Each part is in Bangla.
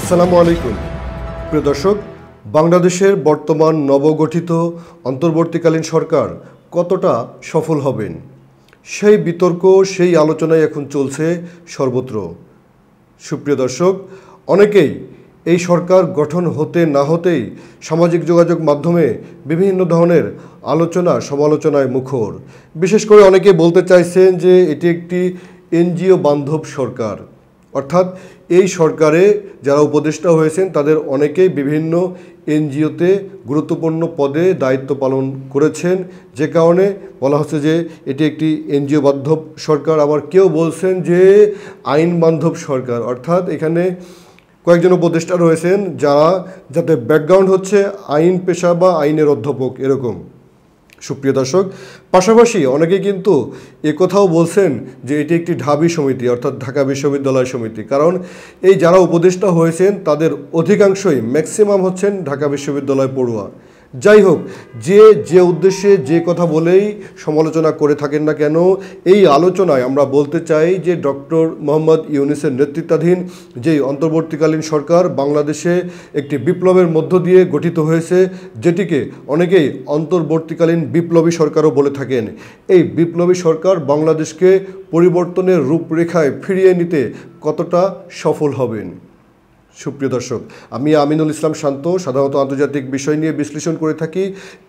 আসসালামু আলাইকুম প্রিয় দর্শক, বাংলাদেশের বর্তমান নবগঠিত অন্তর্বর্তীকালীন সরকার কতটা সফল হবেন সেই বিতর্ক, সেই আলোচনাই এখন চলছে সর্বত্র। সুপ্রিয় দর্শক, অনেকেই এই সরকার গঠন হতে না হতেই সামাজিক যোগাযোগ মাধ্যমে বিভিন্ন ধরনের আলোচনা সমালোচনায় মুখর। বিশেষ করে অনেকে বলতে চাইছেন যে এটি একটি এনজিও বান্ধব সরকার, অর্থাৎ এই সরকারে যারা উপদেষ্টা হয়েছেন তাদের অনেকেই বিভিন্ন এনজিওতে গুরুত্বপূর্ণ পদে দায়িত্ব পালন করেছেন, যে কারণে বলা হচ্ছে যে এটি একটি এনজিও বান্ধব সরকার। আবার কেউ বলছেন যে আইন বান্ধব সরকার, অর্থাৎ এখানে কয়েকজন উপদেষ্টা রয়েছেন যাতে ব্যাকগ্রাউন্ড হচ্ছে আইন পেশা বা আইনের অধ্যাপক এরকম। সুপ্রিয় দর্শক, পাশাপাশি অনেকে কিন্তু একথাও বলছেন যে এটি একটি ঢাবি সমিতি, অর্থাৎ ঢাকা বিশ্ববিদ্যালয় সমিতি। কারণ এই যারা উপদেষ্টা হয়েছেন তাদের অধিকাংশই ম্যাক্সিমাম হচ্ছেন ঢাকা বিশ্ববিদ্যালয় পড়ুয়া। যাই হোক, যে উদ্দেশ্যে যে কথা বলেই সমালোচনা করে থাকেন না কেন, এই আলোচনায় আমরা বলতে চাই যে ডক্টর মোহাম্মদ ইউনূসের নেতৃত্বাধীন যেই অন্তর্বর্তীকালীন সরকার বাংলাদেশে একটি বিপ্লবের মধ্য দিয়ে গঠিত হয়েছে, যেটিকে অনেকেই অন্তর্বর্তীকালীন বিপ্লবী সরকারও বলে থাকেন। এই বিপ্লবী সরকার বাংলাদেশকে পরিবর্তনের রূপরেখায় ফিরিয়ে নিতে কতটা সফল হবেন। সুপ্রিয় দর্শক, আমি আমিনুল ইসলাম শান্ত সাধারণত আন্তর্জাতিক বিষয় নিয়ে বিশ্লেষণ করে থাকি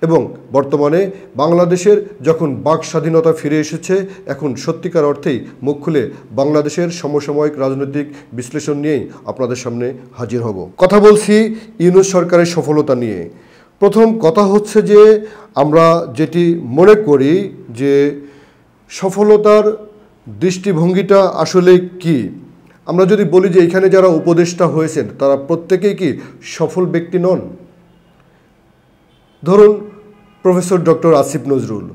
এবং বর্তমানে বাংলাদেশের যখন বাক স্বাধীনতা ফিরে এসেছে, এখন সত্যিকার অর্থেই মুখ খুলে বাংলাদেশের সমসাময়িক রাজনৈতিক বিশ্লেষণ নিয়েই আপনাদের সামনে হাজির হব। কথা বলছি ইউনূস সরকারের সফলতা নিয়ে। প্রথম কথা হচ্ছে যে আমরা যেটি মনে করি যে সফলতার দৃষ্টিভঙ্গিটা আসলে কি। আমরা যদি বলি যে এখানে যারা উপদেষ্টা হয়েছেন তারা প্রত্যেকেই কি সফল ব্যক্তি নন। ধরুন প্রফেসর ডক্টর আসিফ নজরুল,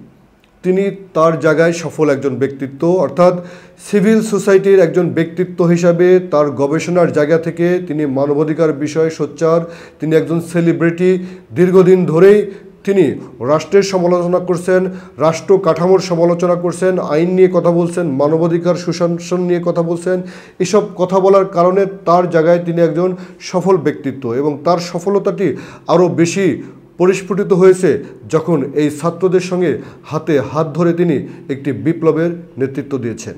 তিনি তার জায়গায় সফল একজন ব্যক্তিত্ব, অর্থাৎ সিভিল সোসাইটির একজন ব্যক্তিত্ব হিসাবে তার গবেষণার জায়গা থেকে তিনি মানবাধিকার বিষয়ে সোচ্চার, তিনি একজন সেলিব্রিটি। দীর্ঘদিন ধরেই তিনি রাষ্ট্রের সমালোচনা করছেন, রাষ্ট্র কাঠামোর সমালোচনা করছেন, আইন নিয়ে কথা বলছেন, মানবাধিকার সুশাসন নিয়ে কথা বলছেন। এসব কথা বলার কারণে তার জায়গায় তিনি একজন সফল ব্যক্তিত্ব, এবং তার সফলতাটি আরও বেশি পরিস্ফুটিত হয়েছে যখন এই ছাত্রদের সঙ্গে হাতে হাত ধরে তিনি একটি বিপ্লবের নেতৃত্ব দিয়েছেন,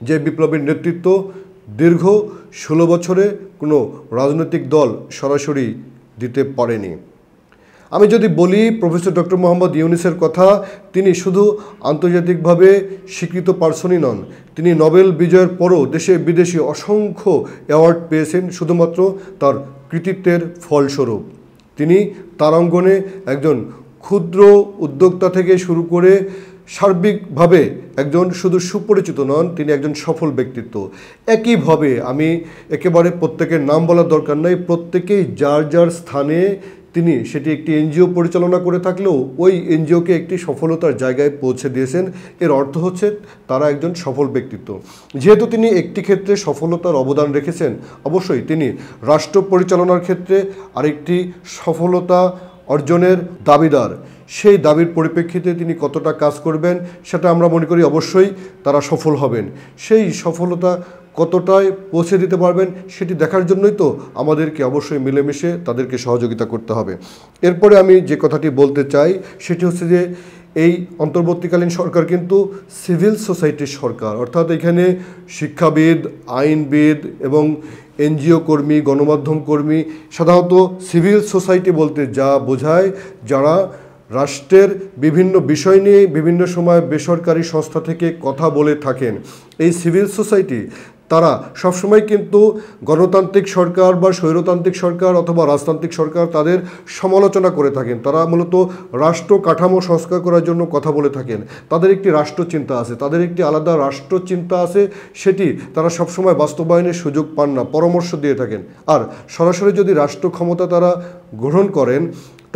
যে বিপ্লবের নেতৃত্ব দীর্ঘ 16 বছরে কোনো রাজনৈতিক দল সরাসরি দিতে পারেনি। আমি যদি বলি প্রফেসর ডক্টর মোহাম্মদ ইউনূসের কথা, তিনি শুধু আন্তর্জাতিকভাবে স্বীকৃত পার্সনই নন, তিনি নোবেল বিজয়ের পরও দেশে বিদেশে অসংখ্য অ্যাওয়ার্ড পেয়েছেন শুধুমাত্র তার কৃতিত্বের ফলস্বরূপ। তিনি তার অঙ্গনে একজন ক্ষুদ্র উদ্যোক্তা থেকে শুরু করে সার্বিকভাবে একজন শুধু সুপরিচিত নন, তিনি একজন সফল ব্যক্তিত্ব। একইভাবে আমি একেবারে প্রত্যেকের নাম বলার দরকার নাই, প্রত্যেকেই যার যার স্থানে তিনি সেটি একটি এনজিও পরিচালনা করে থাকলেও ওই এনজিওকে একটি সফলতার জায়গায় পৌঁছে দিয়েছেন। এর অর্থ হচ্ছে তারা একজন সফল ব্যক্তিত্ব। যেহেতু তিনি একটি ক্ষেত্রে সফলতার অবদান রেখেছেন, অবশ্যই তিনি রাষ্ট্র পরিচালনার ক্ষেত্রে আরেকটি সফলতা অর্জনের দাবিদার। সেই দাবির পরিপ্রেক্ষিতে তিনি কতটা কাজ করবেন সেটা আমরা মনে করি অবশ্যই তারা সফল হবেন। সেই সফলতা কতটায় পৌঁছে দিতে পারবেন সেটি দেখার জন্যই তো আমাদেরকে অবশ্যই মিলেমিশে তাদেরকে সহযোগিতা করতে হবে। এরপরে আমি যে কথাটি বলতে চাই সেটি হচ্ছে যে এই অন্তর্বর্তীকালীন সরকার কিন্তু সিভিল সোসাইটির সরকার, অর্থাৎ এখানে শিক্ষাবিদ, আইনবিদ এবং এনজিও কর্মী, গণমাধ্যম কর্মী, সাধারণত সিভিল সোসাইটি বলতে যা বোঝায় যারা রাষ্ট্রের বিভিন্ন বিষয় নিয়ে বিভিন্ন সময় বেসরকারি সংস্থা থেকে কথা বলে থাকেন। এই সিভিল সোসাইটি তারা সবসময় কিন্তু গণতান্ত্রিক সরকার বা স্বৈরতান্ত্রিক সরকার অথবা রাজতান্ত্রিক সরকার তাদের সমালোচনা করে থাকেন। তারা মূলত রাষ্ট্র কাঠামো সংস্কার করার জন্য কথা বলে থাকেন। তাদের একটি রাষ্ট্রচিন্তা আছে, তাদের একটি আলাদা রাষ্ট্রচিন্তা আছে, সেটি তারা সবসময় বাস্তবায়নের সুযোগ পান না, পরামর্শ দিয়ে থাকেন। আর সরাসরি যদি রাষ্ট্র ক্ষমতা তারা গ্রহণ করেন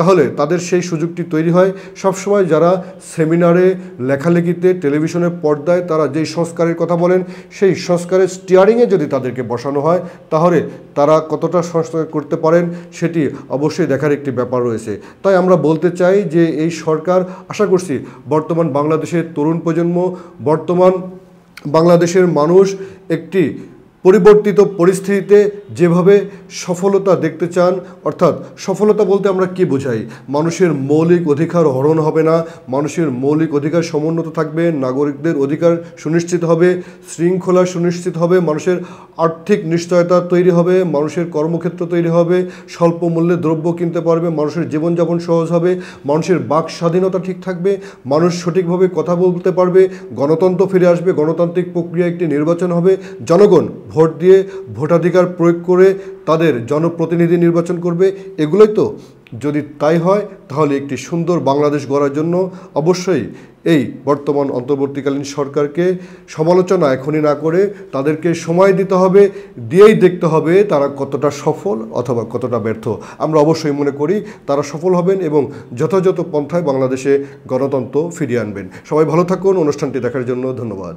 তাহলে তাদের সেই সুযোগটি তৈরি হয়। সবসময় যারা সেমিনারে, লেখালেখিতে, টেলিভিশনের পর্দায় তারা যেই সংস্কারের কথা বলেন সেই সংস্কারের স্টিয়ারিংয়ে যদি তাদেরকে বসানো হয় তাহলে তারা কতটা সংস্কার করতে পারেন সেটি অবশ্যই দেখার একটি ব্যাপার রয়েছে। তাই আমরা বলতে চাই যে এই সরকার, আশা করছি বর্তমান বাংলাদেশের তরুণ প্রজন্ম, বর্তমান বাংলাদেশের মানুষ একটি পরিবর্তিত পরিস্থিতিতে যেভাবে সফলতা দেখতে চান, অর্থাৎ সফলতা বলতে আমরা কি বোঝাই? মানুষের মৌলিক অধিকার হরণ হবে না, মানুষের মৌলিক অধিকার সমুন্নত থাকবে, নাগরিকদের অধিকার সুনিশ্চিত হবে, শৃঙ্খলা সুনিশ্চিত হবে, মানুষের আর্থিক নিশ্চয়তা তৈরি হবে, মানুষের কর্মক্ষেত্র তৈরি হবে, স্বল্প মূল্যে দ্রব্য কিনতে পারবে, মানুষের জীবনযাপন সহজ হবে, মানুষের বাক স্বাধীনতা ঠিক থাকবে, মানুষ সঠিকভাবে কথা বলতে পারবে, গণতন্ত্র ফিরে আসবে, গণতান্ত্রিক প্রক্রিয়া একটি নির্বাচন হবে, জনগণ ভোট দিয়ে ভোটাধিকার প্রয়োগ করে তাদের জনপ্রতিনিধি নির্বাচন করবে। এগুলোই তো। যদি তাই হয় তাহলে একটি সুন্দর বাংলাদেশ গড়ার জন্য অবশ্যই এই বর্তমান অন্তর্বর্তীকালীন সরকারকে সমালোচনা এখনই না করে তাদেরকে সময় দিতে হবে, দিয়েই দেখতে হবে তারা কতটা সফল অথবা কতটা ব্যর্থ। আমরা অবশ্যই মনে করি তারা সফল হবেন এবং যথাযথ পন্থায় বাংলাদেশে গণতন্ত্র ফিরিয়ে আনবেন। সবাই ভালো থাকুন। অনুষ্ঠানটি দেখার জন্য ধন্যবাদ।